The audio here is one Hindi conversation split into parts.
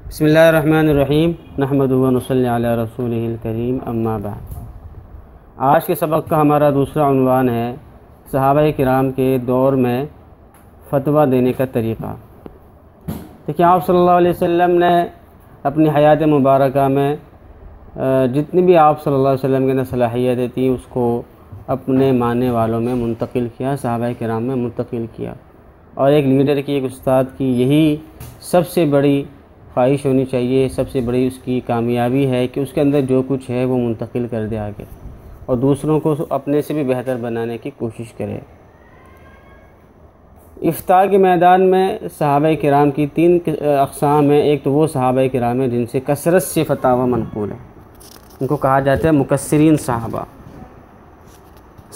बिस्मिल्लाहिर्रहमानिर्रहीम नहमदुहु व नसल्ली अला रसूलिहिल करीम अम्मा बाद। आज के सबक का हमारा दूसरा उन्वान है सहाबाए किराम के दौर में फ़तवा देने का तरीक़ा। देखिए, आप सल्लल्लाहु अलैहि वसल्लम ने अपनी हयात मुबारका में जितनी भी आप सल्लल्लाहु अलैहि वसल्लम के अंदर सलाहियतें थी उसको अपने मानने वालों में मुंतकिल किया, सहाबाए किराम में मुंतकिल किया। और एक लीडर की, एक उस्ताद की यही सबसे बड़ी ख्वाहिश होनी चाहिए, सबसे बड़ी उसकी कामयाबी है कि उसके अंदर जो कुछ है वो मुंतकिल कर दे आगे और दूसरों को अपने से भी बेहतर बनाने की कोशिश करे। इफ्ता के मैदान में सहाबाए किराम की तीन अक़साम है। एक तो वो सहाबाए किराम है जिनसे कसरत से फतावा मनक़ूल है, उनको कहा जाता है मुकस्सिरीन सहाबा।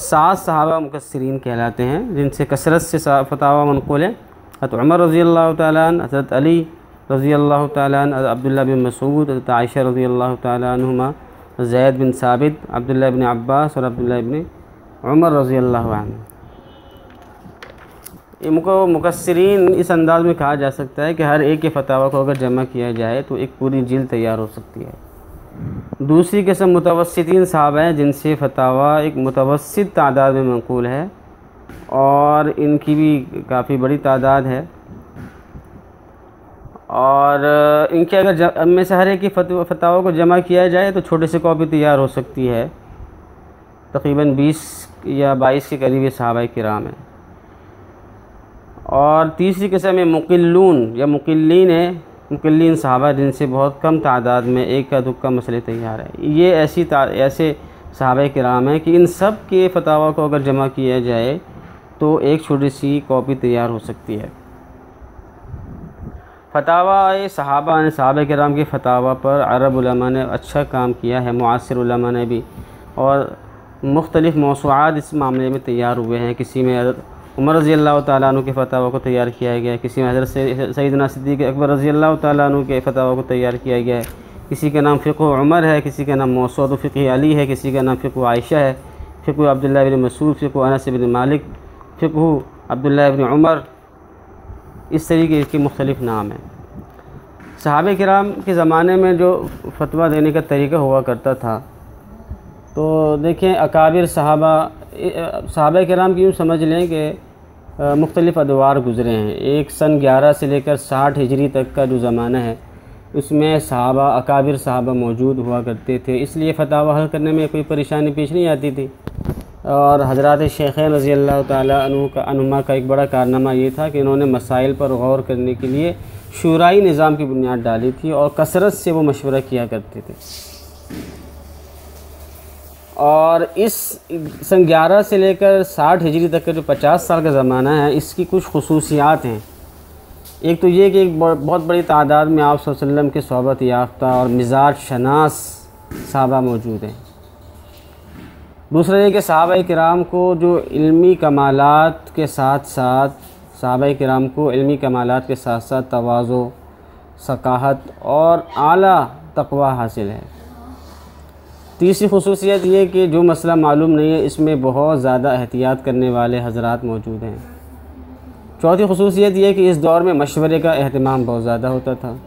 7 सहाबा मुकस्सिरीन कहलाते हैं जिनसे कसरत से फतावा मनक़ूल है। हज़रत उमर रज़ियल्लाहु ताला अन्हु, हज़रत अली रज़ियल्लाहु ताला अन्हु, अब्दुल्लाह बिन मसूद, हज़रत आयशा रज़ियल्लाहु ताला अन्हुमा, ज़ैद बिन साबित, अब्दुल्लाह इब्न अब्बास और अब्दुल्लाह इब्न उमर रज़ियल्लाहु अन्हु। इनको मुकस्सिरीन इस अंदाज़ में कहा जा सकता है कि हर एक के फतावा को अगर जमा किया जाए तो एक पूरी जिल्द तैयार हो सकती है। दूसरी किस्म मुतवस्सितीन साहब हैं जिनसे फतावा एक मुतवस्सित तादाद में मनक़ूल है और इनकी भी काफ़ी बड़ी तादाद है। और इनके अगर में से हर एक की फतावा को जमा किया जाए तो छोटे से कॉपी तैयार हो सकती है। तकरीबन 20 या 22 के करीब सहाबाए किराम हैं। और तीसरी किस्म में मुक़िल्लून या मुक़िल्लीन है, मुक़िल्लीन सहाबा जिनसे बहुत कम तादाद में एक का दुक्का मसले तैयार है। ये ऐसे सहाबाए किराम हैं कि इन सब के फतावा को अगर जमा किया जाए तो एक छोटी सी कॉपी तैयार हो सकती है। फतावा सहाबाए किराम के फतावा पर अरब उलमा ने अच्छा काम किया है, मुआसिर उलमा ने भी, और मुख्तलिफ़ मौसूआत इस मामले में तैयार हुए हैं। किसी में हज़रत उमर रज़ियल्लाहु ताला अन्हु के फतावा को तैयार किया गया है, किसी में हज़रत सैयदना सिद्दीक़ अकबर रज़ियल्लाहु ताला अन्हु के फतावा को तैयार किया गया है। किसी का नाम फ़िक़्ह उमर है, किसी का नाम मौसूअत फ़िक़्ह अली है, किसी का नाम फ़िक़्ह आयशा है, फ़िक़्ह अब्दुल्लाह इब्न मसूद, फ़िक़्ह अनस इब्न मालिक, फ़िक़्ह अब्दुल्लाह इब्न उमर, इस तरीके के मुख्तलिफ़ नाम हैं। सहाबाए किराम के ज़माने में जो फतवा देने का तरीका हुआ करता था, तो देखें अकाबिर सहाबाए किराम की यूँ समझ लें कि मुख्तलिफ़ अदवार गुज़रे हैं। एक सन 11 से लेकर 60 हिजरी तक का जो ज़माना है उसमें अकाबिर सहाबा मौजूद हुआ करते थे, इसलिए फ़तावा हल करने में कोई परेशानी पेश नहीं आती थी। और हज़रात शेख़ैन रज़ियल्लाहु ताला अन्हुमा का एक बड़ा कारनामा ये था कि इन्होंने मसाइल पर गौर करने के लिए शूराई निज़ाम की बुनियाद डाली थी और कसरत से वो मशवरा किया करते थे। और इस सन 11 से लेकर 60 हिजरी तक का जो 50 साल का ज़माना है, इसकी कुछ खुसूसियात हैं। एक तो ये कि एक बहुत बड़ी तादाद में आप सल्लल्लाहु अलैहि वसल्लम के सोहबत याफ्ता और मिजाज शनास सहाबा मौजूद हैं। दूसरा ये कि सहाबाए किराम को जो इल्मी कमालात के साथ साथ सहाबाए किराम को इल्मी कमालात के साथ साथ तवाज़ो, सकाहत और आला तक़वा हासिल है। तीसरी खुसूसियत ये कि जो मसला मालूम नहीं है इसमें बहुत ज़्यादा एहतियात करने वाले हज़रात मौजूद हैं। चौथी खुसूसियत ये कि इस दौर में मशवरे का अहतमाम बहुत ज़्यादा होता था।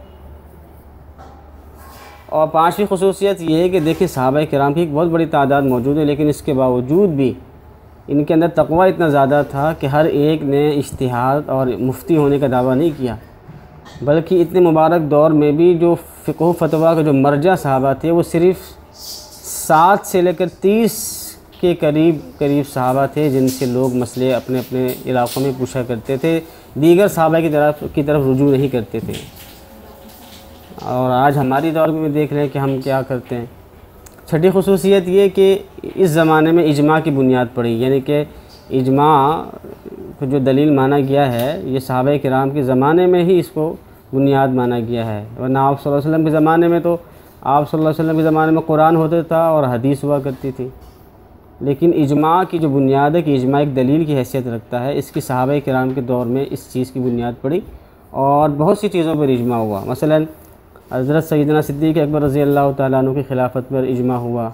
और पाँचवीं खुसूसियत ये है कि देखिए सहाबाए किराम की एक बहुत बड़ी तादाद मौजूद है, लेकिन इसके बावजूद भी इनके अंदर तक़वा इतना ज़्यादा था कि हर एक ने इज्तिहाद और मुफ्ती होने का दावा नहीं किया, बल्कि इतने मुबारक दौर में भी जो फ़िक़्ह फ़तवा के जो मरजा सहाबा थे वो सिर्फ़ 7 से लेकर 30 के करीब सहाबा थे जिनसे लोग मसले अपने अपने इलाक़ों में पूछा करते थे, दीगर सहाबा की तरफ रुजू नहीं करते थे। और आज हमारी दौर में देख रहे हैं कि हम क्या करते हैं। छठी खुसूसियत ये कि इस ज़माने में इजमा की बुनियाद पड़ी, यानी कि इजमा को जो दलील माना गया है ये सहाबाए किराम के ज़माने में ही इसको बुनियाद माना गया है। वरना आप सल्लल्लाहु अलैहि वसल्लम के ज़माने में तो आप सल्लल्लाहु अलैहि वसल्लम के ज़माने में कुरान होता था और हदीस हुआ करती थी, लेकिन इजमा की जो बुनियाद है कि इजमा एक दलील की हैसियत रखता है, इसकी सहाबाए किराम के दौर में इस चीज़ की बुनियाद पड़ी और बहुत सी चीज़ों पर इजमा हुआ। मसलन हज़रत सैयदना सिद्दीक़ अकबर रज़ियल्लाहु ताला अन्हु की खिलाफत पर इजमा हुआ,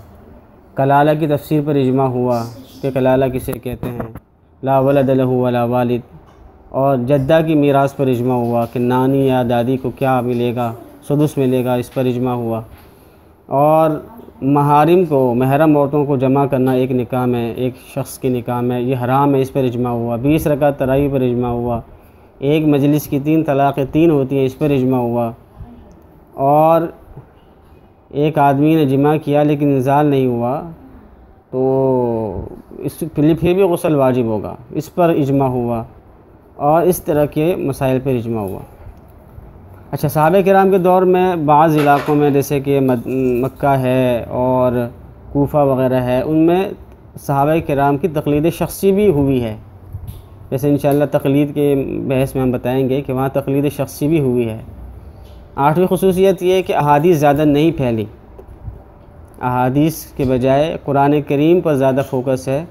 कलाला की तफसीर पर इजमा हुआ कि कलाला किसे कहते हैं, ला वलद लहू वला वालिद, और जद्दा की मीरास पर इजमा हुआ कि नानी या दादी को क्या मिलेगा सुदुस मिलेगा, इस पर इजमा हुआ। और महारिम को, महरम औरतों को जमा करना एक निकाह में, एक शख्स के निकाह में, ये हराम है, इस पर इजमा हुआ। 20 रकात तरावी पर इजमा हुआ। एक मजलिस की 3 तलाक़ें 3 होती हैं, इस पर इजमा हुआ। और एक आदमी ने जिमा किया लेकिन इंज़ाल नहीं हुआ तो इस फिर भी गुस्ल वाजिब होगा, इस पर इजमा हुआ। और इस तरह के मसाइल पर इजमा हुआ। अच्छा, सहाबा किराम के दौर में बाज़ इलाक़ों में जैसे कि मक्का है और कूफ़ा वग़ैरह है, उनमें सहाबा किराम की तक़लीद शख़्सी भी हुई है। जैसे इंशाअल्लाह तक़लीद के बहस में हम बताएंगे कि वहाँ तक़लीद शख़्सी भी हुई है। 8वीं ख़ुसूसियत ये है कि अहादीस ज़्यादा नहीं फैली। अहादीस के बजाय कुरान करीम पर ज़्यादा फोकस है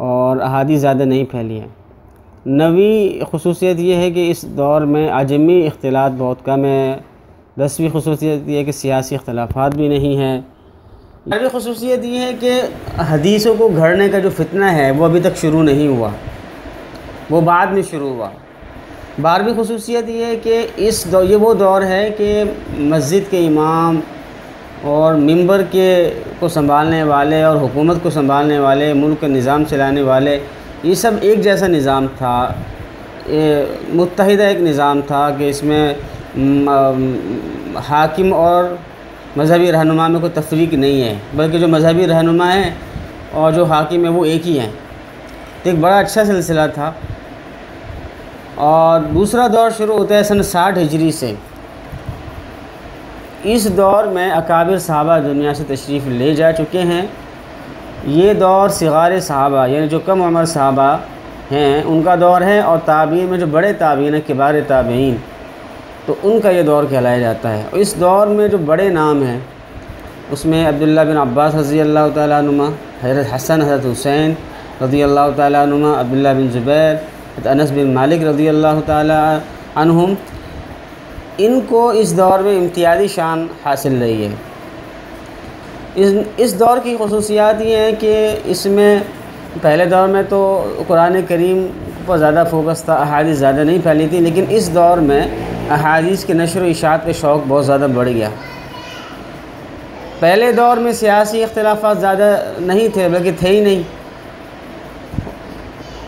और अहादीस ज़्यादा नहीं फैली है। 9वीं ख़ुसूसियत ये है कि इस दौर में अजमी इख्तिलात बहुत कम है। 10वीं ख़ुसूसियत ये है कि सियासी इख्तिलाफ़ात भी नहीं है। 11वीं ख़ुसूसियत ये है कि हदीसों को घड़ने का जो फितना है वो अभी तक शुरू नहीं हुआ, वो बाद में शुरू हुआ। 12वीं ख़ुसूसियत ये है कि ये वो दौर है कि मस्जिद के इमाम और मिंबर को संभालने वाले और हुकूमत को संभालने वाले, मुल्क का निज़ाम चलाने वाले, ये सब एक जैसा निज़ाम था, मुत्तहिदा एक निज़ाम था कि इसमें हाकिम और मज़हबी रहनुमा में कोई तफरीक नहीं है, बल्कि जो मज़हबी रहनुमा है और जो हाकिम है वो एक ही हैं। तो एक बड़ा अच्छा सिलसिला था। और दूसरा दौर शुरू होता है सन 60 हिजरी से। इस दौर में अकाबिर सहाबा दुनिया से तशरीफ़ ले जा चुके हैं। ये दौर सिगार सहाबा यानी जो कम उम्र सहाबा हैं उनका दौर है, और ताबीन में जो बड़े ताबीन हैं, किबार ताबीन, तो उनका ये दौर कहलाया जाता है। और इस दौर में जो बड़े नाम हैं उसमें अब्दुल्लाह बिन अब्बास रज़ी अल्लाह तआला अन्हुमा, हज़रत हसन, हज़रत हुसैन रज़ी अल्लाह तआला अन्हुमा, अब्दुल्लाह बिन ज़ुबैर, अनस बिन मालिक रज़ी अल्लाह तआला अन्हुम, इनको इस दौर में इम्तियाज़ी शान हासिल रही है। इस दौर की ख़ुसूसियात ये हैं कि इसमें पहले दौर में तो कुरान करीम पर ज़्यादा फोकस था, अहादीस ज़्यादा नहीं फैली थी, लेकिन इस दौर में अहादीस के नशर व इशाअत का शौक़ बहुत ज़्यादा बढ़ गया। पहले दौर में सियासी इख्तिलाफ़ात ज़्यादा नहीं थे, बल्कि थे ही नहीं,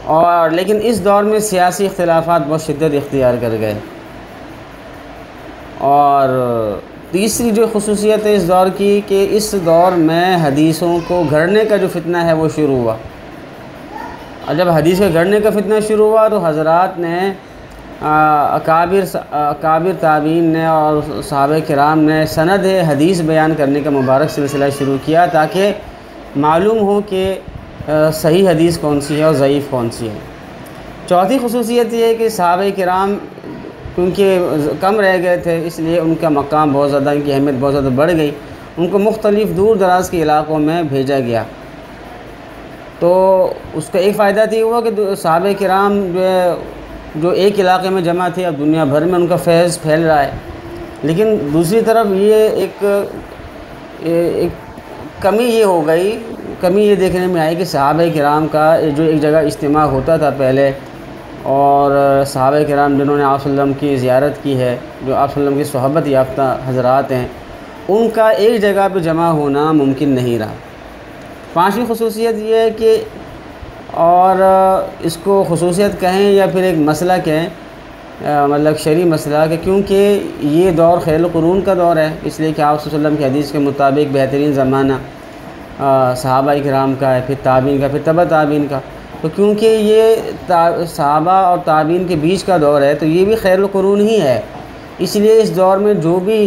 और लेकिन इस दौर में सियासी इख्तिलाफ़ात बहुत शिद्दत इख्तियार कर गए। और तीसरी जो ख़ुसूसियत है इस दौर की कि इस दौर में हदीसों को घड़ने का जो फितना है वो शुरू हुआ। और जब हदीस के घड़ने का फितना शुरू हुआ तो हज़रात ने, अकाबिर ताबीन ने और सहाबा किराम ने सनद हदीस बयान करने का मुबारक सिलसिला शुरू किया, ताकि मालूम हो कि सही हदीस कौन सी है और ज़ईफ़ कौन सी है। चौथी ख़ुसूसियत ये है कि सहाबा किराम क्योंकि कम रह गए थे, इसलिए उनका मकाम बहुत ज़्यादा, उनकी अहमियत बहुत ज़्यादा बढ़ गई। उनको मुख्तलिफ़ दूर दराज के इलाक़ों में भेजा गया। तो उसका एक फ़ायदा तो ये हुआ कि सहाबा किराम जो एक इलाक़े में जमा थे, अब दुनिया भर में उनका फैज़ फैल रहा है। लेकिन दूसरी तरफ ये एक कमी ये हो गई, कमी ये देखने में आई कि सहाबा किराम का जो एक जगह इज्तिमा होता था पहले, और सहाबा किराम जिन्होंने आप सल्लल्लाहु अलैहि वसल्लम की ज़ियारत की है, जो आप सल्लल्लाहु अलैहि वसल्लम की सोहबत याफ्ता हज़रात हैं, उनका एक जगह पर जमा होना मुमकिन नहीं रहा। पाँचवीं ख़ुसूसियत ये है कि, और इसको ख़ुसूसियत कहें या फिर एक मसला कहें, मतलब शरई मसला, कि क्योंकि ये दौर खैरुल कुरून का दौर है, इसलिए कि आप सल्लल्लाहु अलैहि वसल्लम की हदीस के मुताबिक बेहतरीन ज़माना सहाबा किराम का है, फिर ताबीन का, फिर तबा ताबीन का। तो क्योंकि ये सहाबा और ताबीन के बीच का दौर है, तो ये भी खैरुल कुरून ही है। इसलिए इस दौर में जो भी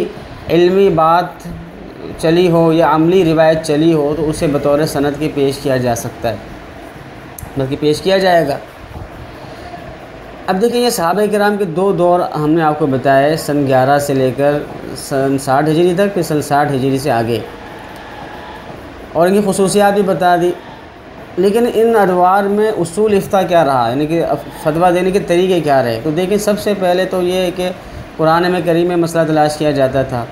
इल्मी बात चली हो या अमली रिवायत चली हो, तो उसे बतौर सनद के पेश किया जा सकता है, बल्कि पेश किया जाएगा। अब देखिए, ये सहाबा किराम के दो दौर हमने आपको बताए, सन 11 से लेकर सन 60 हिजरी तक, फिर सन 60 हिजरी से आगे, और इनकी ख़ुसूसियात भी बता दी। लेकिन इन अदवार में उसूल इफ्ता क्या रहा, यानी कि फतवा देने के तरीके क्या रहे। तो देखिए, सबसे पहले तो ये है कि कुरान में करीम में मसला तलाश किया जाता था।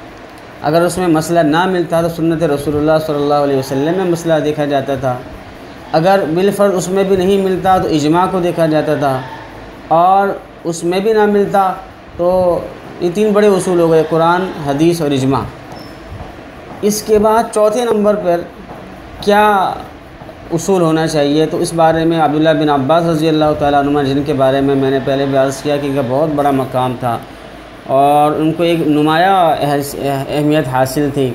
अगर उसमें मसला ना मिलता तो सुन्नत रसूलुल्लाह सल्लल्लाहु अलैहि वसल्लम में मसला देखा जाता था। अगर बिलफर्ज उसमें भी नहीं मिलता तो इजमा को देखा जाता था, और उसमें भी ना मिलता तो ये 3 बड़े उसूल हो गए, कुरान, हदीस और इजमा। इसके बाद चौथे नंबर पर क्या उसूल होना चाहिए, तो इस बारे में अब्दुल्लाह बिन अब्बास रज़ी अल्लाह तआला अन्हुमा, जिनके बारे में मैंने पहले भी अर्ज़ किया कि इनका बहुत बड़ा मकाम था और उनको एक नुमाया अहमियत हासिल थी,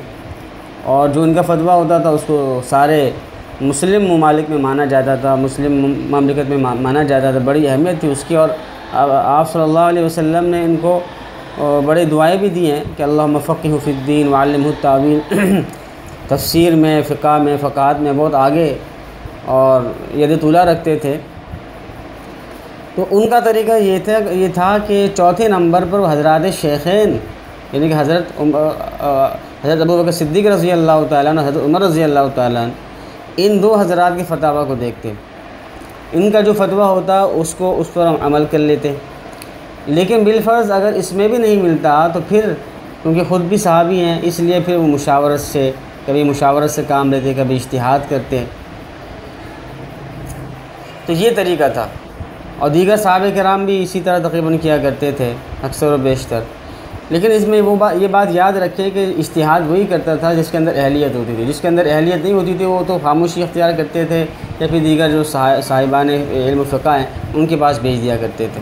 और जो इनका फतवा होता था उसको सारे मुस्लिम ममालिक में माना जाता था, मुस्लिम ममलिकत में माना जाता था, बड़ी अहमियत थी उसकी। और आप सल्लल्लाहु अलैहि वसल्लम ने इनको बड़े दुआएं भी दी हैं कि अल्लाहुम्मा फ़क़्हिहु फ़िद्दीन वअल्लिमहु तावील, तफ़सीर में, फ़िक़्ह में, फ़क़ाहत में बहुत आगे और यद तुला रखते थे। तो उनका तरीका ये था कि चौथे नंबर पर हज़रात शेख़ैन, यानी कि हज़रत अबू बकर सिद्दीक़ रज़ी अल्लाह तआला अन्हु, हज़रत उमर रज़ी अल्लाह तआला अन्हु, इन 2 हज़रात के फतवा को देखते, इनका जो फतवा होता उसको उस पर हम अमल कर लेते। लेकिन बिलफ़र्ज़ अगर इसमें भी नहीं मिलता तो फिर, क्योंकि ख़ुद भी सहाबी हैं, इसलिए फिर वो मुशावरत से, कभी मुशावरत से काम लेते, कभी इज्तिहाद करते। तो ये तरीका था, और दीगर सहाबे किराम भी इसी तरह तकरीबन किया करते थे अक्सर और बेशतर। लेकिन इसमें ये बात याद रखें कि इज्तिहाद वही करता था जिसके अंदर अहलियत होती थी। जिसके अंदर अहलियत नहीं होती थी वो तो खामोशी इख्तियार करते थे, या फिर दीगर जो साहिबान इल्म फ़िक़्ह हैं उनके पास भेज दिया करते थे।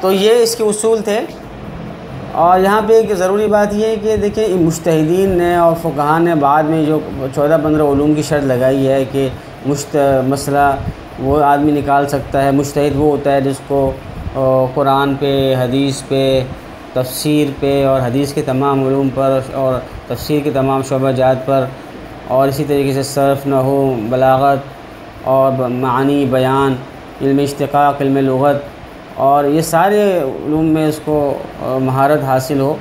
तो ये इसके उसूल थे। और यहाँ पे एक ज़रूरी बात यह है कि देखिए, मुज्तहिदीन ने और फ़ुक़हा ने बाद में जो 14-15 उलूम की शर्त लगाई है कि मसला वो आदमी निकाल सकता है, मुज्तहिद वो होता है जिसको कुरान पे, हदीस पे, तफसीर पे और हदीस के तमाम उलूम पर और तफसीर के तमाम शोबाजात पर, और इसी तरीके से सर्फ़, नहू, बलागत और मानी, बयान, इल्म इश्तिक़ाक़, इल्म लुग़त, और ये सारे उलूम में इसको महारत हासिल हो।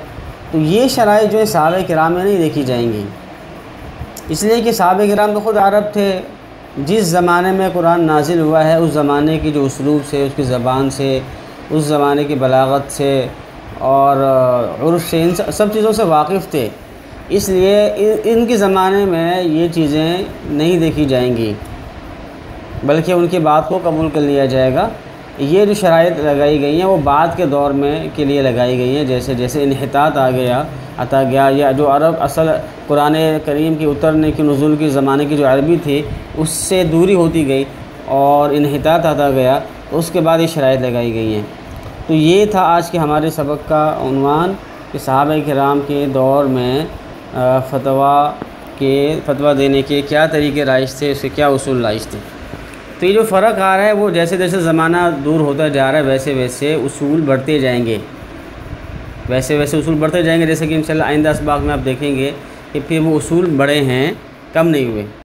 तो ये शराइत जो है सहाबा किराम में नहीं देखी जाएंगी, इसलिए कि सहाबा किराम तो ख़ुद अरब थे। जिस ज़माने में कुरान नाजिल हुआ है उस ज़माने की जो उसलूब से, उसकी ज़बान से, उस ज़माने की बलागत से और उर्फ़ से, इन सब चीज़ों से वाकिफ़ थे, इसलिए इनके ज़माने में ये चीज़ें नहीं देखी जाएंगी, बल्कि उनकी बात को कबूल कर लिया जाएगा। ये जो शराइत लगाई गई हैं वो बाद के दौर में के लिए लगाई गई हैं, जैसे जैसे इन्हितात आता गया, या जो अरब असल कुरान करीम की उतरने की, नुज़ूल की ज़माने की जो अरबी थी उससे दूरी होती गई और इन्हितात आता गया, तो उसके बाद ये शराइत लगाई गई हैं। तो ये था आज के हमारे सबक का उन्वान कि सहाबा किराम के दौर में फतवा देने के क्या तरीक़े राइज थे, उसके क्या उसूल राइज थे। तो ये जो फ़र्क आ रहा है वो जैसे जैसे ज़माना दूर होता जा रहा है वैसे वैसे उसूल बढ़ते जाएंगे, जैसे कि इंशाअल्लाह आइंदा असबाक़ में आप देखेंगे कि फिर वो उसूल बड़े हैं, कम नहीं हुए।